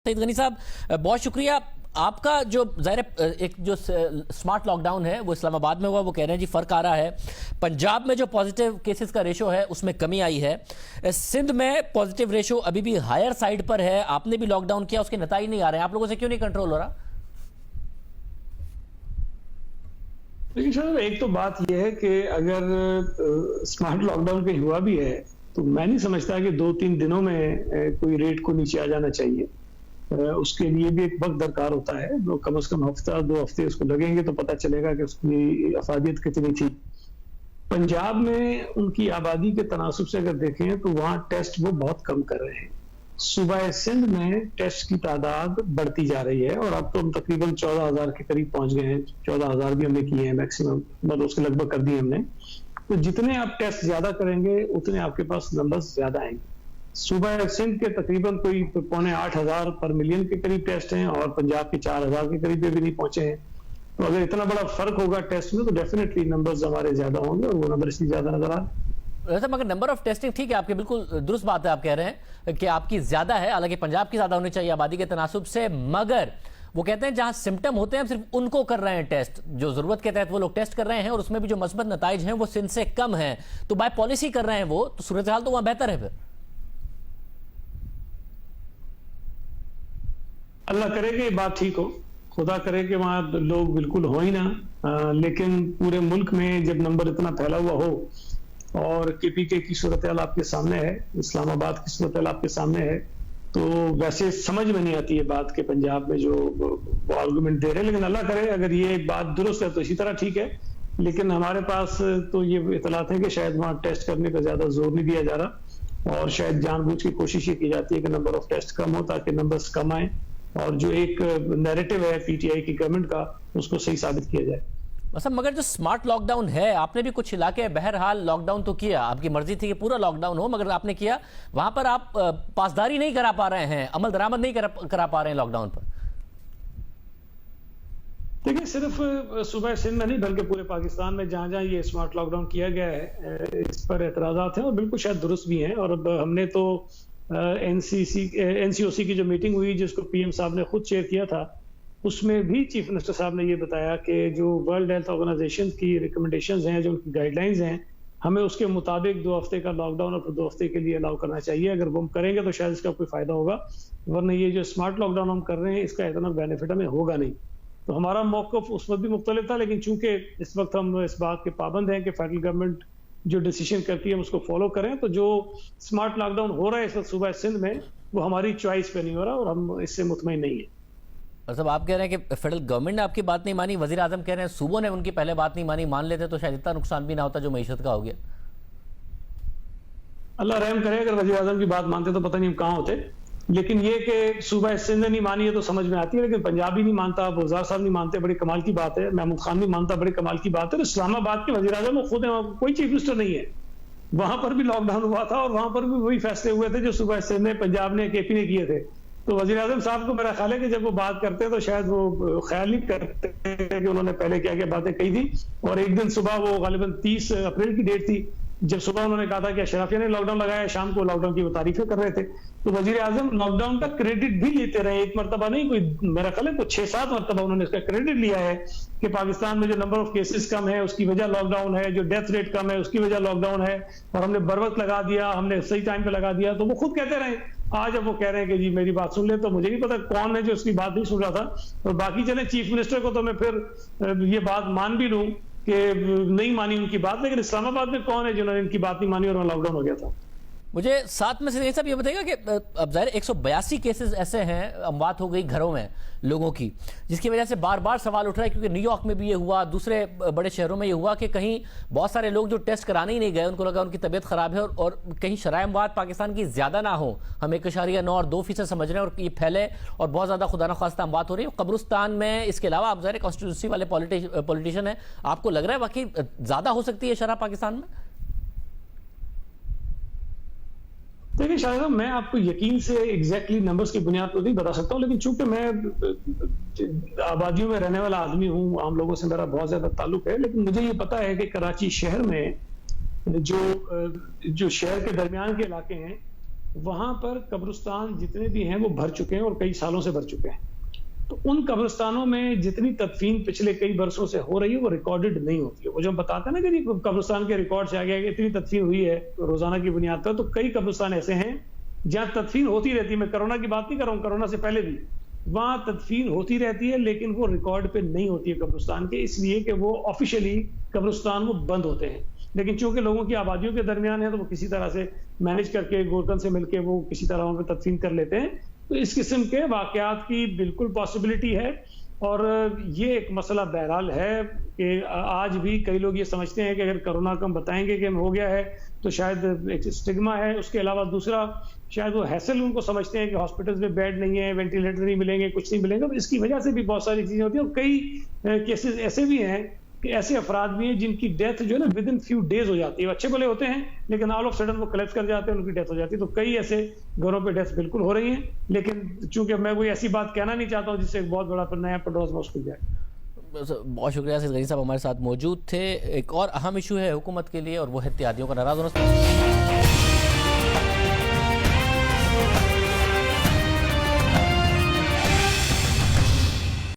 सईद गनी साहब, बहुत शुक्रिया आपका। जो ज़ाहिर एक जो स्मार्ट लॉकडाउन है वो इस्लामाबाद में हुआ, वो कह रहे हैं जी फर्क आ रहा है। पंजाब में जो पॉजिटिव केसेस का रेशो है उसमें कमी आई है। सिंध में पॉजिटिव रेशो अभी भी हायर साइड पर है। आपने भी लॉकडाउन किया, उसके नतीजे नहीं आ रहे हैं। आप लोगों से क्यों नहीं कंट्रोल हो रहा? लेकिन सर एक तो बात यह है कि अगर स्मार्ट लॉकडाउन कहीं हुआ भी है तो मैं नहीं समझता कि 2-3 दिनों में कोई रेट को नीचे आ जाना चाहिए। उसके लिए भी एक वक्त दरकार होता है, तो कम से कम हफ्ता 2 हफ्ते उसको लगेंगे तो पता चलेगा कि उसकी अफादियत कितनी थी। पंजाब में उनकी आबादी के तनासुब से अगर देखें तो वहाँ टेस्ट वो बहुत कम कर रहे हैं। सूबा सिंध में टेस्ट की तादाद बढ़ती जा रही है और अब तो हम तकरीबन 14,000 के करीब पहुंच गए हैं। 14,000 भी हमने किए हैं मैक्सिमम, मतलब उसके लगभग कर दिए हमने। तो जितने आप टेस्ट ज्यादा करेंगे उतने आपके पास नंबर्स ज्यादा आएंगे। सूबा सिंध के तकरीबन कोई 7,500 पर मिलियन के करीब टेस्ट हैं और पंजाब के 4,000 के करीब भी नहीं पहुंचे हैं। तो अगर इतना बड़ा फर्क होगा टेस्ट में तो डेफिनेटली नंबर्स हमारे ज्यादा होंगे और वो नंबर इसलिए ज्यादा नजर आ रहे हैं। मगर नंबर ऑफ टेस्टिंग ठीक है, आपकी बिल्कुल दुरुस्त बात है। आप कह रहे हैं कि आपकी ज्यादा है, हालांकि पंजाब की ज्यादा होनी चाहिए आबादी के तनासुब से, मगर वो कहते हैं जहां सिम्टम होते हैं सिर्फ उनको कर रहे हैं टेस्ट, जो जरूरत के तहत वो लोग टेस्ट कर रहे हैं और उसमें भी जो मस्बत नताइज हैं वो सिंध से कम है। तो बाय पॉलिसी कर रहे हैं वो, तो सूरत हाल तो वहां बेहतर है। फिर अल्लाह करे कि बात ठीक हो, खुदा करे कि वहां लोग बिल्कुल हो ही ना। लेकिन पूरे मुल्क में जब नंबर इतना फैला हुआ हो और केपीके की सूरत हाल आपके सामने है, इस्लामाबाद की सूरत हाल आपके सामने है, तो वैसे समझ में नहीं आती है बात के पंजाब में जो वो आर्गुमेंट दे रहे हैं। लेकिन अल्लाह करे अगर ये बात दुरुस्त है तो इसी तरह ठीक है। लेकिन हमारे पास तो ये इतलात है कि शायद वहां टेस्ट करने पर ज्यादा जोर नहीं दिया जा रहा और शायद जानबूझ की कोशिश ये की जाती है कि नंबर ऑफ टेस्ट कम हो ताकि नंबर्स कम आए और जो एक नैरेटिव है पीटीआई की गवर्नमेंट का उसको सही साबित किया जाए। मतलब मगर जो स्मार्ट लॉकडाउन है, आपने भी कुछ इलाके बहरहाल लॉकडाउन तो किया, आपकी मर्जी थी कि पूरा लॉकडाउन हो, मगर आपने किया। वहां पर आप पासदारी नहीं करा पा रहे हैं, अमल दरामद नहीं करा पा रहे हैं लॉकडाउन पर। देखिए सिर्फ सूबा सिंध में नहीं बल्कि पूरे पाकिस्तान में जहां जहां ये स्मार्ट लॉकडाउन किया गया है इस पर एतराजात हैं और बिल्कुल शायद दुरुस्त भी हैं। और अब हमने तो एनसीओसी की जो मीटिंग हुई जिसको पीएम साहब ने खुद चेयर किया था, उसमें भी चीफ मिनिस्टर साहब ने ये बताया कि जो वर्ल्ड हेल्थ ऑर्गेनाइजेशन की रिकमेंडेशंस हैं, जो उनकी गाइडलाइंस हैं, हमें उसके मुताबिक 2 हफ्ते का लॉकडाउन और फिर 2 हफ्ते के लिए अलाउ करना चाहिए। अगर वो हम करेंगे तो शायद इसका कोई फायदा होगा, वरना ये जो स्मार्ट लॉकडाउन हम कर रहे हैं इसका इतना बेनिफिट हमें होगा नहीं। तो हमारा मौक़िफ़ उस वक्त भी मुख्तलिफ था, लेकिन चूंकि इस वक्त हम इस बात के पाबंद हैं कि फेडरल गवर्नमेंट जो डिसीजन करती है हम उसको फॉलो करें। तो जो स्मार्ट लॉकडाउन हो रहा है इस वक्त सूबा सिंध में वो हमारी चॉइस पे नहीं हो रहा और हम इससे मुतमईन नहीं है। मतलब आप कह रहे हैं कि फेडरल गवर्नमेंट ने आपकी बात नहीं मानी, वजीर आजम कह रहे हैं सूबों ने उनकी पहले बात नहीं मानी, मान लेते तो शायद इतना नुकसान भी ना होता जो मईशत का हो गया। अल्लाह रहम करे, अगर वजीर आजम की बात मानते तो पता नहीं हम कहाँ होते। लेकिन ये कि सूबा सिंध ने नहीं मानी है तो समझ में आती है, लेकिन पंजाब भी नहीं मानता, वज़ार साहब नहीं मानते, बड़ी कमाल की बात है। महमूद खान नहीं मानता, बड़ी कमाल की बात है। इस्लामाबाद के वजीर आजम खुद है, कोई चीफ मिनिस्टर नहीं है। वहां पर भी लॉकडाउन हुआ था और वहां पर भी वही फैसले हुए थे जो सूबा सिंध ने, पंजाब ने, केपी ने किए थे। तो वजीर आजम साहब को मेरा ख्याल है कि जब वो बात करते हैं तो शायद वो ख्याल नहीं करते कि उन्होंने पहले क्या क्या बातें कही थी। और एक दिन सुबह वो गालिबन 30 अप्रैल की डेट थी जब सुबह उन्होंने कहा था कि अशराफिया ने लॉकडाउन लगाया, शाम को लॉकडाउन की वो तारीफें कर रहे थे। तो वजीर आजम लॉकडाउन का क्रेडिट भी लेते रहे, एक मरतबा नहीं, कोई मेरा ख्याल है कुछ 6-7 मरतबा उन्होंने इसका क्रेडिट लिया है कि पाकिस्तान में जो नंबर ऑफ केसेस कम है उसकी वजह लॉकडाउन है, जो डेथ रेट कम है उसकी वजह लॉकडाउन है, और हमने बर वक्त लगा दिया, हमने सही टाइम पे लगा दिया। तो वो खुद कहते रहे। आज अब वो कह रहे हैं कि जी मेरी बात सुन ले, तो मुझे नहीं पता कौन है जो उसकी बात नहीं सुन रहा था। और बाकी चले चीफ मिनिस्टर को तो मैं फिर ये बात मान भी लूं कि नहीं मानी उनकी बात, लेकिन इस्लामाबाद में कौन है जिन्होंने इनकी बात नहीं मानी और वहां लॉकडाउन हो गया था। मुझे साथ में से सब ये बताइएगा कि अब ज़ाहिर 182 केसेस ऐसे हैं, अमवात हो गई घरों में लोगों की, जिसकी वजह से बार बार सवाल उठ रहा है, क्योंकि न्यूयॉर्क में भी ये हुआ, दूसरे बड़े शहरों में ये हुआ कि कहीं बहुत सारे लोग जो टेस्ट कराने ही नहीं गए, उनको लगा उनकी तबीयत खराब है और कहीं शराय अमवात पाकिस्तान की ज़्यादा ना हो, हम 1.9 और 2% समझ रहे हैं और ये फैले और बहुत ज़्यादा खुदा न खास्ता अमवात हो रही है कब्रिस्तान में। इसके अलावा आप ज़ाहिर कॉन्स्टिट्यूंसी वाले पॉलिटिशियन हैं, आपको लग रहा है वाकई ज़्यादा हो सकती है शराह पाकिस्तान में? देखिए शायद मैं आपको यकीन से एग्जैक्टली नंबर्स की बुनियाद पर नहीं बता सकता हूँ, लेकिन चूंकि मैं आबादियों में रहने वाला आदमी हूँ, आम लोगों से मेरा बहुत ज्यादा ताल्लुक है, लेकिन मुझे ये पता है कि कराची शहर में जो शहर के दरमियान के इलाके हैं वहां पर कब्रिस्तान जितने भी हैं वो भर चुके हैं और कई सालों से भर चुके हैं। तो उन कब्रिस्तानों में जितनी तदफीन पिछले कई बरसों से हो रही है वो रिकॉर्डेड नहीं होती है। वो जो हम बताते हैं ना कि कब्रिस्तान के रिकॉर्ड से आ गया कि इतनी तदफीन हुई है रोजाना की बुनियाद पर, तो कई कब्रिस्तान ऐसे हैं जहां तदफीन होती रहती है। मैं कोरोना की बात नहीं कर रहा हूँ, कोरोना से पहले भी वहां तदफीन होती रहती है, लेकिन वो रिकॉर्ड पे नहीं होती है कब्रिस्तान के, इसलिए कि वो ऑफिशियली कब्रिस्तान वो बंद होते हैं। लेकिन चूंकि लोगों की आबादियों के दरमियान है तो वो किसी तरह से मैनेज करके गोरकन से मिलके वो किसी तरह वहां पे तदफीन कर लेते हैं। तो इस किस्म के वाकयात की बिल्कुल पॉसिबिलिटी है। और ये एक मसला बहरहाल है कि आज भी कई लोग ये समझते हैं कि अगर कोरोना को हम बताएंगे कि हो गया है तो शायद एक स्टिग्मा है। उसके अलावा दूसरा शायद वो हैसल उनको समझते हैं कि हॉस्पिटल्स में बेड नहीं है, वेंटिलेटर नहीं मिलेंगे, कुछ नहीं मिलेंगे। तो इसकी वजह से भी बहुत सारी चीजें होती हैं। और कई केसेस ऐसे भी हैं कि ऐसे अफराद भी हैं जिनकी डेथ जो है ना विद इन फ्यू डेज हो जाती है। अच्छे भले होते हैं लेकिन ऑल ऑफ सडन वो कलेप्स कर जाते हैं, उनकी डेथ हो जाती है। तो कई ऐसे घरों पे डेथ बिल्कुल हो रही हैं, लेकिन चूंकि मैं कोई ऐसी बात कहना नहीं चाहता हूं जिससे एक बहुत बड़ा नया पंडोरा's बॉक्स खुल जाए। बहुत शुक्रिया अजीज गनी साहब हमारे साथ मौजूद थे। एक और अहम इशू है हुकूमत के लिए और वो है इत्तेहादियों का नाराज होना।